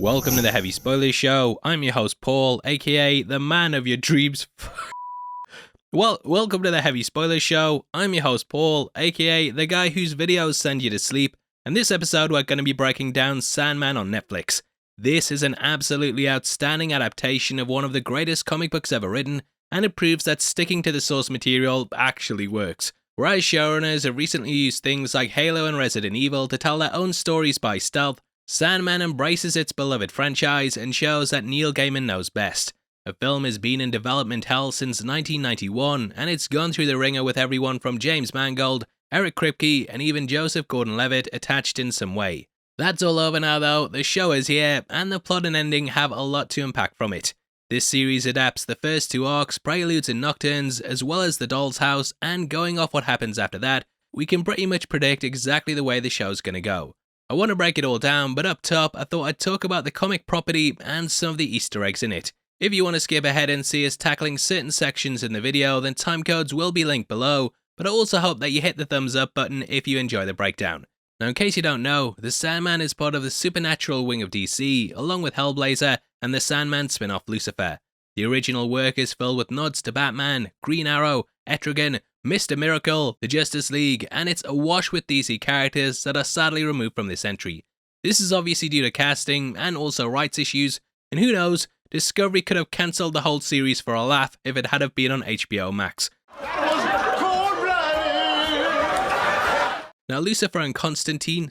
Welcome to the Heavy Spoilers Show. I'm your host Paul, aka the man of your dreams. Welcome to the Heavy Spoilers Show. I'm your host Paul, aka the guy whose videos send you to sleep. And this episode we're going to be breaking down Sandman on Netflix. This is an absolutely outstanding adaptation of one of the greatest comic books ever written, and it proves that sticking to the source material actually works. Whereas showrunners have recently used things like Halo and Resident Evil to tell their own stories by stealth, Sandman embraces its beloved franchise and shows that Neil Gaiman knows best. The film has been in development hell since 1991, and it's gone through the ringer with everyone from James Mangold, Eric Kripke, and even Joseph Gordon-Levitt attached in some way. That's all over now though, the show is here, and the plot and ending have a lot to unpack from it. This series adapts the first two arcs, Preludes and Nocturnes, as well as The Doll's House, and going off what happens after that, we can pretty much predict exactly the way the show's gonna go. I want to break it all down, but up top, I thought I'd talk about the comic property and some of the Easter eggs in it. If you want to skip ahead and see us tackling certain sections in the video, then timecodes will be linked below, but I also hope that you hit the thumbs up button if you enjoy the breakdown. Now in case you don't know, the Sandman is part of the supernatural wing of DC, along with Hellblazer and the Sandman spin-off Lucifer. The original work is filled with nods to Batman, Green Arrow, Etrigan, Mr. Miracle, the Justice League, and it's awash with DC characters that are sadly removed from this entry. This is obviously due to casting and also rights issues, and who knows, Discovery could have cancelled the whole series for a laugh if it had been on HBO Max. Now Lucifer and Constantine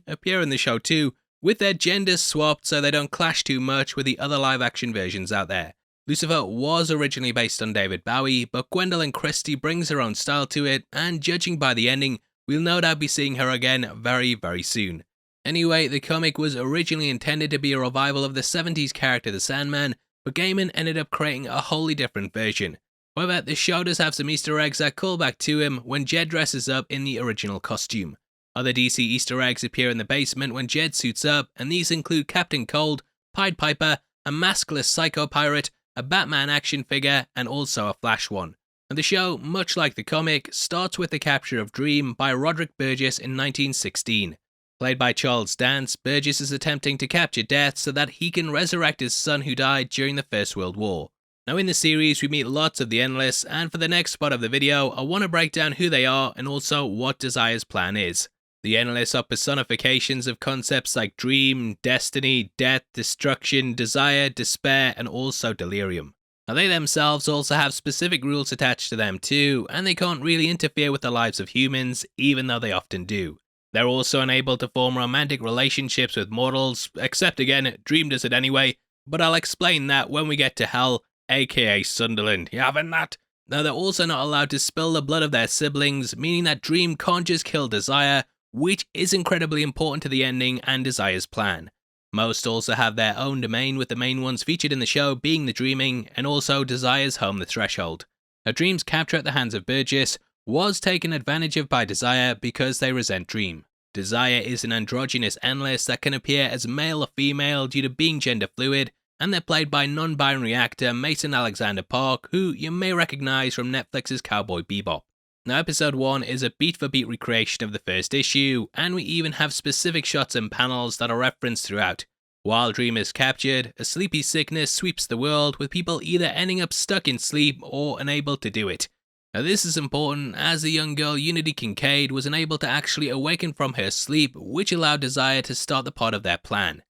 appear in the show too, with their genders swapped so they don't clash too much with the other live action versions out there. Lucifer was originally based on David Bowie, but Gwendolyn Christie brings her own style to it, and judging by the ending, we'll no doubt be seeing her again very, very soon. Anyway, the comic was originally intended to be a revival of the 70s character the Sandman, but Gaiman ended up creating a wholly different version. However, the show does have some Easter eggs that call back to him when Jed dresses up in the original costume. Other DC Easter eggs appear in the basement when Jed suits up, and these include Captain Cold, Pied Piper, a maskless psycho pirate, a Batman action figure, and also a Flash one. And the show, much like the comic, starts with the capture of Dream by Roderick Burgess in 1916. Played by Charles Dance, Burgess is attempting to capture Death so that he can resurrect his son who died during the First World War. Now in the series we meet lots of the Endless, and for the next part of the video I want to break down who they are and also what Desire's plan is. The Endless are personifications of concepts like dream, destiny, death, destruction, desire, despair, and also delirium. Now they themselves also have specific rules attached to them too, and they can't really interfere with the lives of humans, even though they often do. They're also unable to form romantic relationships with mortals, except again, Dream does it anyway, but I'll explain that when we get to Hell, aka Sunderland. You having that? Now they're also not allowed to spill the blood of their siblings, meaning that Dream can't just kill Desire, which is incredibly important to the ending and Desire's plan. Most also have their own domain, with the main ones featured in the show being the Dreaming, and also Desire's home, the Threshold. Now Dream's capture at the hands of Burgess was taken advantage of by Desire because they resent Dream. Desire is an androgynous Endless that can appear as male or female due to being gender fluid, and they're played by non-binary actor Mason Alexander Park, who you may recognise from Netflix's Cowboy Bebop. Now episode 1 is a beat-for-beat recreation of the first issue, and we even have specific shots and panels that are referenced throughout. While Dream is captured, a sleepy sickness sweeps the world, with people either ending up stuck in sleep or unable to do it. Now this is important as the young girl Unity Kincaid was unable to actually awaken from her sleep, which allowed Desire to start the part of their plan.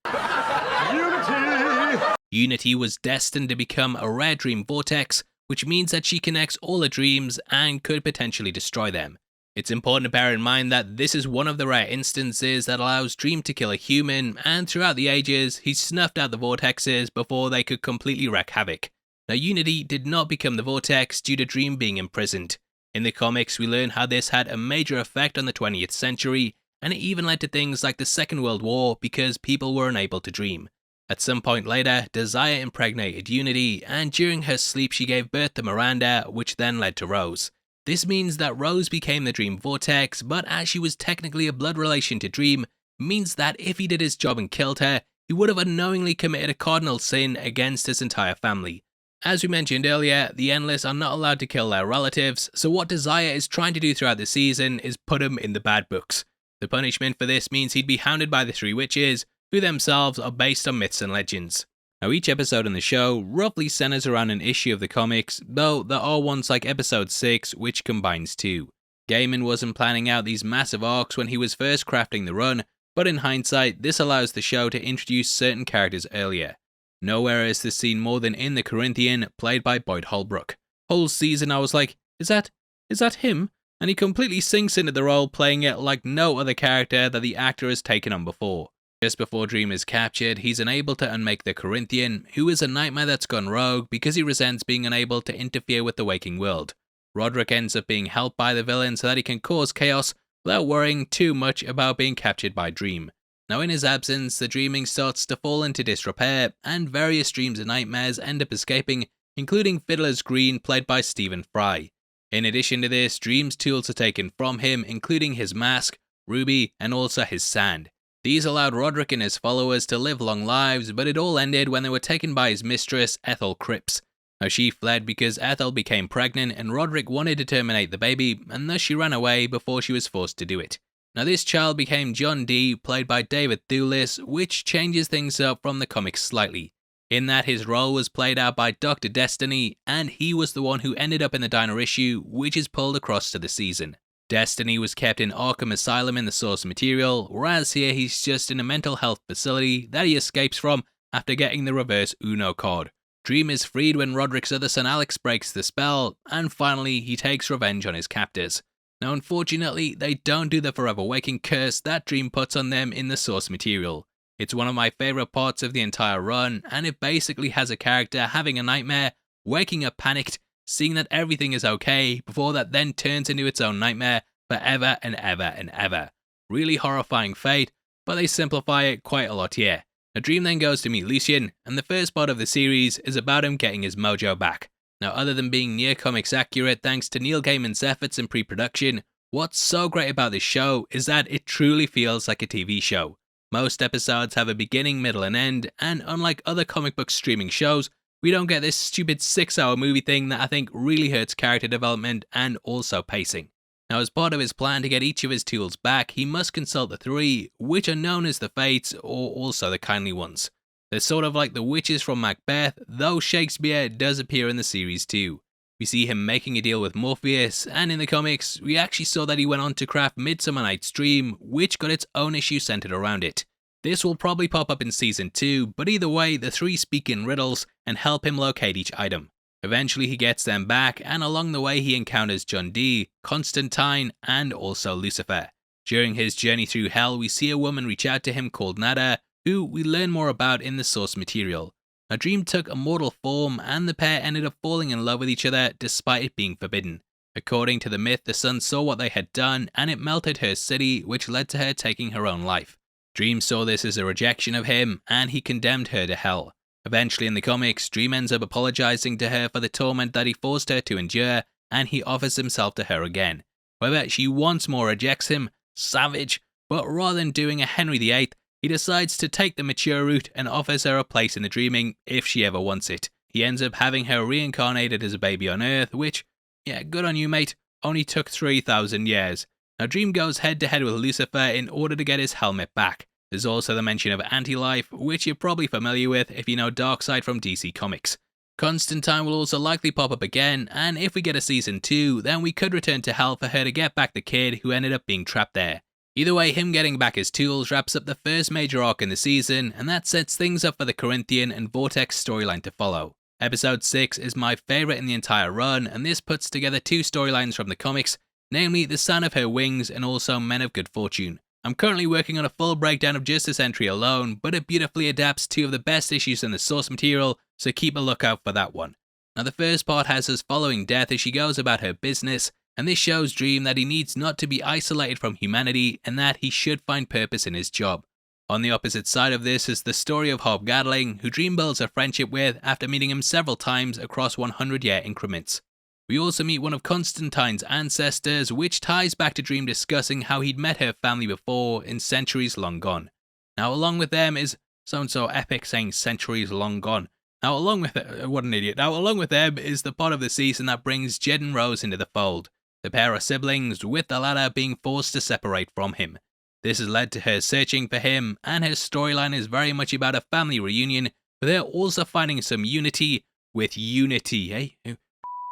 Unity was destined to become a rare Dream Vortex, which means that she connects all her dreams and could potentially destroy them. It's important to bear in mind that this is one of the rare instances that allows Dream to kill a human, and throughout the ages, he snuffed out the vortexes before they could completely wreak havoc. Now Unity did not become the Vortex due to Dream being imprisoned. In the comics we learn how this had a major effect on the 20th century, and it even led to things like the Second World War because people were unable to dream. At some point later, Desire impregnated Unity, and during her sleep she gave birth to Miranda, which then led to Rose. This means that Rose became the Dream Vortex, but as she was technically a blood relation to Dream, means that if he did his job and killed her, he would have unknowingly committed a cardinal sin against his entire family. As we mentioned earlier, the Endless are not allowed to kill their relatives, so what Desire is trying to do throughout the season is put him in the bad books. The punishment for this means he'd be hounded by the Three Witches, who themselves are based on myths and legends. Now each episode in the show roughly centers around an issue of the comics, though there are ones like episode 6 which combines two. Gaiman wasn't planning out these massive arcs when he was first crafting the run, but in hindsight this allows the show to introduce certain characters earlier. Nowhere is this seen more than in the Corinthian, played by Boyd Holbrook. Whole season I was like, is that him? And he completely sinks into the role, playing it like no other character that the actor has taken on before. Just before Dream is captured, he's unable to unmake the Corinthian, who is a nightmare that's gone rogue because he resents being unable to interfere with the waking world. Roderick ends up being helped by the villain so that he can cause chaos without worrying too much about being captured by Dream. Now in his absence, the dreaming starts to fall into disrepair, and various dreams and nightmares end up escaping, including Fiddler's Green, played by Stephen Fry. In addition to this, Dream's tools are taken from him, including his mask, Ruby, and also his sand. These allowed Roderick and his followers to live long lives, but it all ended when they were taken by his mistress, Ethal Cripps. Now she fled because Ethel became pregnant and Roderick wanted to terminate the baby, and thus she ran away before she was forced to do it. Now this child became John Dee, played by David Thewlis, which changes things up from the comics slightly, in that his role was played out by Dr. Destiny, and he was the one who ended up in the diner issue, which is pulled across to the season. Destiny was kept in Arkham Asylum in the source material, whereas here he's just in a mental health facility that he escapes from after getting the reverse Uno card. Dream is freed when Roderick's other son Alex breaks the spell, and finally he takes revenge on his captors. Now unfortunately, they don't do the forever waking curse that Dream puts on them in the source material. It's one of my favourite parts of the entire run, and it basically has a character having a nightmare, waking up panicked, seeing that everything is okay, before that then turns into its own nightmare forever and ever and ever. Really horrifying fate, but they simplify it quite a lot here. A Dream then goes to meet Lucien, and the first part of the series is about him getting his mojo back. Now other than being near comics accurate thanks to Neil Gaiman's efforts in pre-production, what's so great about this show is that it truly feels like a TV show. Most episodes have a beginning, middle and end, and unlike other comic book streaming shows, we don't get this stupid 6-hour movie thing that I think really hurts character development and also pacing. Now as part of his plan to get each of his tools back, he must consult the three, which are known as the Fates or also the Kindly Ones. They're sort of like the witches from Macbeth, though Shakespeare does appear in the series too. We see him making a deal with Morpheus, and in the comics, we actually saw that he went on to craft Midsummer Night's Dream, which got its own issue centered around it. This will probably pop up in season 2, but either way, the three speak in riddles and help him locate each item. Eventually he gets them back, and along the way he encounters John Dee, Constantine, and also Lucifer. During his journey through hell, we see a woman reach out to him called Nada, who we learn more about in the source material. A Dream took a mortal form, and the pair ended up falling in love with each other despite it being forbidden. According to the myth, the sun saw what they had done, and it melted her city, which led to her taking her own life. Dream saw this as a rejection of him, and he condemned her to hell. Eventually in the comics, Dream ends up apologizing to her for the torment that he forced her to endure, and he offers himself to her again. However, she once more rejects him, savage, but rather than doing a Henry VIII, he decides to take the mature route and offers her a place in the dreaming if she ever wants it. He ends up having her reincarnated as a baby on Earth, which, yeah, good on you mate, only took 3,000 years. Now Dream goes head to head with Lucifer in order to get his helmet back. There's also the mention of Anti-Life, which you're probably familiar with if you know Darkseid from DC Comics. Constantine will also likely pop up again, and if we get a season 2, then we could return to Hell for her to get back the kid who ended up being trapped there. Either way, him getting back his tools wraps up the first major arc in the season, and that sets things up for the Corinthian and Vortex storyline to follow. Episode 6 is my favourite in the entire run, and this puts together two storylines from the comics, namely The Sound of Her Wings and also Men of Good Fortune. I'm currently working on a full breakdown of just this entry alone, but it beautifully adapts two of the best issues in the source material, so keep a lookout for that one. Now the first part has us following Death as she goes about her business, and this shows Dream that he needs not to be isolated from humanity and that he should find purpose in his job. On the opposite side of this is the story of Hob Gadling, who Dream builds a friendship with after meeting him several times across 100-year increments. We also meet one of Constantine's ancestors, which ties back to Dream discussing how he'd met her family before in centuries long gone. Now along with them is so epic saying centuries long gone. Now along with them is the part of the season that brings Jed and Rose into the fold. The pair are siblings, with the latter being forced to separate from him. This has led to her searching for him, and her storyline is very much about a family reunion, with her also finding some unity with unity, eh?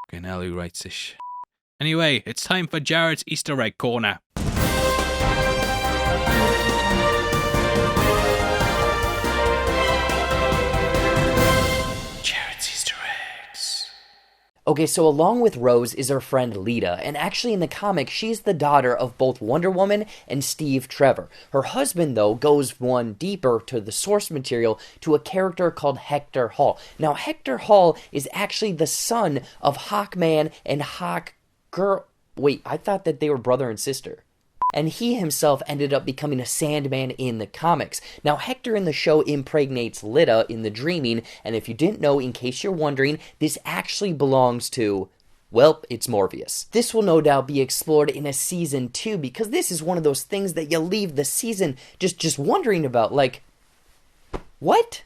Fucking hell, who writes this shit? Anyway, it's time for Jared's Easter Egg Corner. Okay, so along with Rose is her friend Lita, and actually in the comic, she's the daughter of both Wonder Woman and Steve Trevor. Her husband, though, goes one deeper to the source material to a character called Hector Hall. Now, Hector Hall is actually the son of Hawkman and Hawkgirl. Wait, I thought that they were brother and sister. And he himself ended up becoming a Sandman in the comics. Now, Hector in the show impregnates Lita in the Dreaming, and if you didn't know, in case you're wondering, this actually belongs to, well, it's Morbius. This will no doubt be explored in a season 2, because this is one of those things that you leave the season just wondering about, like, what?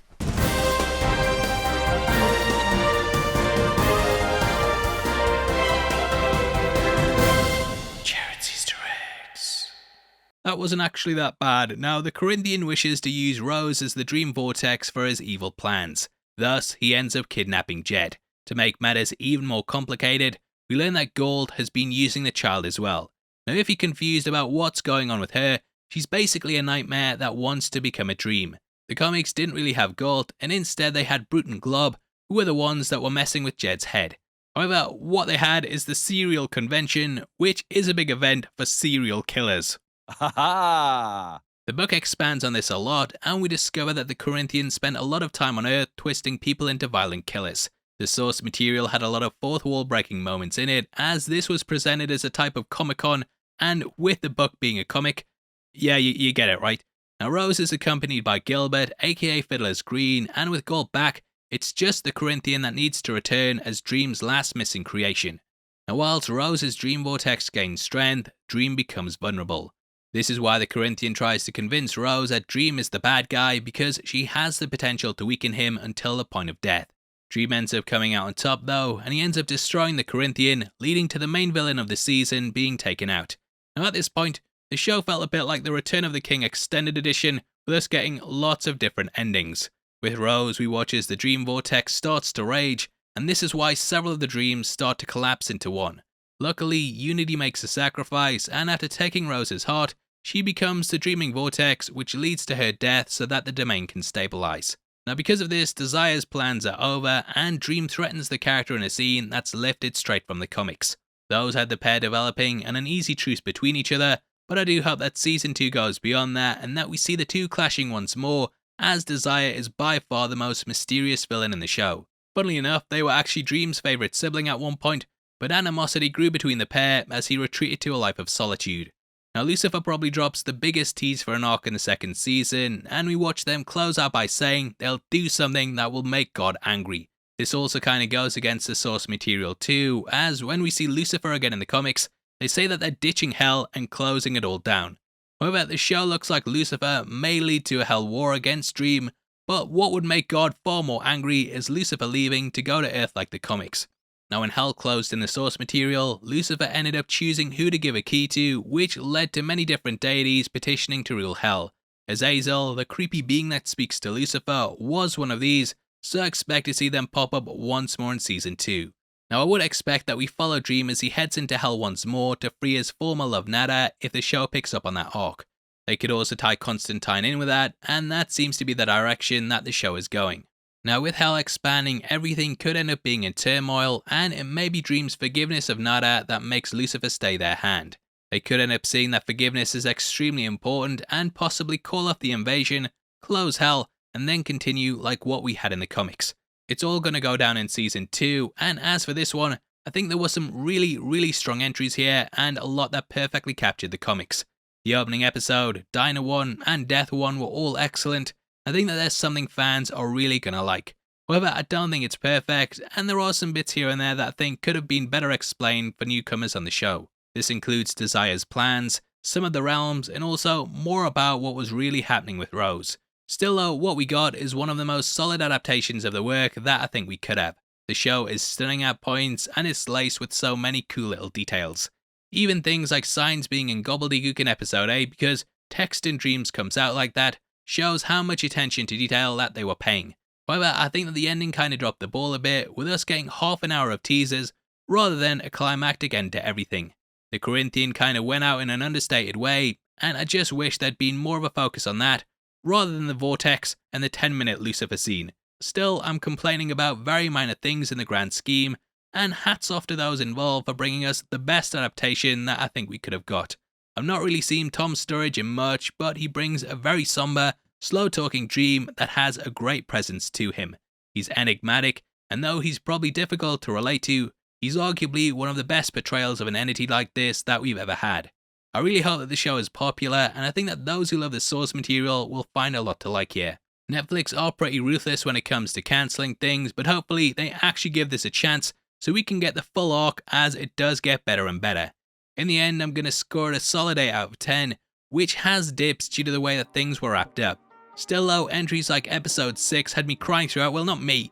That wasn't actually that bad. Now, the Corinthian wishes to use Rose as the Dream Vortex for his evil plans. Thus, he ends up kidnapping Jed. To make matters even more complicated, we learn that Gold has been using the child as well. Now, if you're confused about what's going on with her, she's basically a nightmare that wants to become a dream. The comics didn't really have Gold, and instead they had Brute and Glob, who were the ones that were messing with Jed's head. However, what they had is the Serial Convention, which is a big event for serial killers. Ha! The book expands on this a lot, and we discover that the Corinthians spent a lot of time on Earth twisting people into violent killers. The source material had a lot of fourth wall breaking moments in it, as this was presented as a type of Comic-Con, and with the book being a comic, yeah, you get it right. Now, Rose is accompanied by Gilbert, aka Fiddler's Green, and with Gold back, it's just the Corinthian that needs to return as Dream's last missing creation. Now, whilst Rose's Dream Vortex gains strength, Dream becomes vulnerable. This is why the Corinthian tries to convince Rose that Dream is the bad guy, because she has the potential to weaken him until the point of death. Dream ends up coming out on top though, and he ends up destroying the Corinthian, leading to the main villain of the season being taken out. Now, at this point, the show felt a bit like the Return of the King Extended Edition, with us getting lots of different endings. With Rose, we watch as the Dream Vortex starts to rage, and this is why several of the dreams start to collapse into one. Luckily, Unity makes a sacrifice, and after taking Rose's heart, she becomes the Dreaming Vortex, which leads to her death so that the domain can stabilize. Now, because of this, Desire's plans are over, and Dream threatens the character in a scene that's lifted straight from the comics. Those had the pair developing and an easy truce between each other, but I do hope that Season 2 goes beyond that, and that we see the two clashing once more, as Desire is by far the most mysterious villain in the show. Funnily enough, they were actually Dream's favourite sibling at one point, but animosity grew between the pair as he retreated to a life of solitude. Now, Lucifer probably drops the biggest tease for an arc in the second season, and we watch them close out by saying they'll do something that will make God angry. This also kind of goes against the source material too, as when we see Lucifer again in the comics, they say that they're ditching hell and closing it all down. However, the show looks like Lucifer may lead to a hell war against Dream, but what would make God far more angry is Lucifer leaving to go to Earth like the comics. Now, when hell closed in the source material, Lucifer ended up choosing who to give a key to, which led to many different deities petitioning to rule hell. Azazel, the creepy being that speaks to Lucifer, was one of these, so I expect to see them pop up once more in Season 2. Now, I would expect that we follow Dream as he heads into hell once more to free his former love Nada if the show picks up on that arc. They could also tie Constantine in with that, and that seems to be the direction that the show is going. Now, with hell expanding, everything could end up being in turmoil, and it may be Dream's forgiveness of Nada that makes Lucifer stay their hand. They could end up seeing that forgiveness is extremely important and possibly call off the invasion, close hell, and then continue like what we had in the comics. It's all going to go down in Season 2, and as for this one, I think there were some really strong entries here and a lot that perfectly captured the comics. The opening episode, Diner 1 and Death 1 were all excellent. I think that there's something fans are really gonna like. However, I don't think it's perfect, and there are some bits here and there that I think could have been better explained for newcomers on the show. This includes Desire's plans, some of the realms, and also more about what was really happening with Rose. Still though, what we got is one of the most solid adaptations of the work that I think we could have. The show is stunning at points, and it's laced with so many cool little details. Even things like signs being in gobbledygook in episode 8, because text in dreams comes out like that shows how much attention to detail that they were paying. However, I think that the ending kinda dropped the ball a bit, with us getting half an hour of teasers rather than a climactic end to everything. The Corinthian kinda went out in an understated way, and I just wish there'd been more of a focus on that, rather than the Vortex and the 10-minute Lucifer scene. Still, I'm complaining about very minor things in the grand scheme, and hats off to those involved for bringing us the best adaptation that I think we could have got. I've not really seen Tom Sturridge in much, but he brings a very somber, slow-talking dream that has a great presence to him. He's enigmatic, and though he's probably difficult to relate to, he's arguably one of the best portrayals of an entity like this that we've ever had. I really hope that the show is popular, and I think that those who love the source material will find a lot to like here. Netflix are pretty ruthless when it comes to cancelling things, but hopefully they actually give this a chance so we can get the full arc as it does get better and better. In the end, I'm going to score it a solid 8 out of 10, which has dips due to the way that things were wrapped up. Still though, entries like episode 6 had me crying throughout. Well, not me.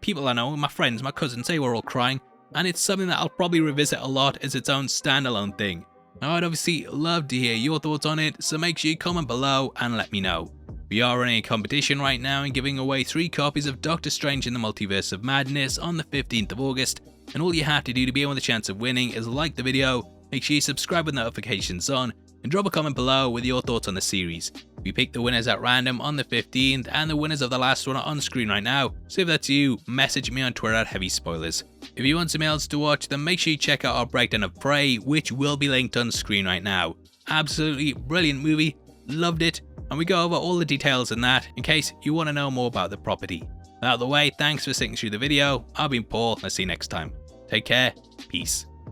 People I know, my friends, my cousins, they were all crying, and it's something that I'll probably revisit a lot as its own standalone thing. Now, I'd obviously love to hear your thoughts on it, so make sure you comment below and let me know. We are running a competition right now and giving away 3 copies of Doctor Strange in the Multiverse of Madness on the 15th of August, and all you have to do to be in with a chance of winning is like the video, make sure you subscribe with notifications on, and drop a comment below with your thoughts on the series. We pick the winners at random on the 15th, and the winners of the last one are on screen right now, so if that's you, message me on Twitter at HeavySpoilers. If you want something else to watch, then make sure you check out our breakdown of Prey, which will be linked on screen right now. Absolutely brilliant movie, loved it, and we go over all the details in that in case you want to know more about the property. Out of the way, thanks for sitting through the video, I've been Paul, I'll see you next time. Take care, peace.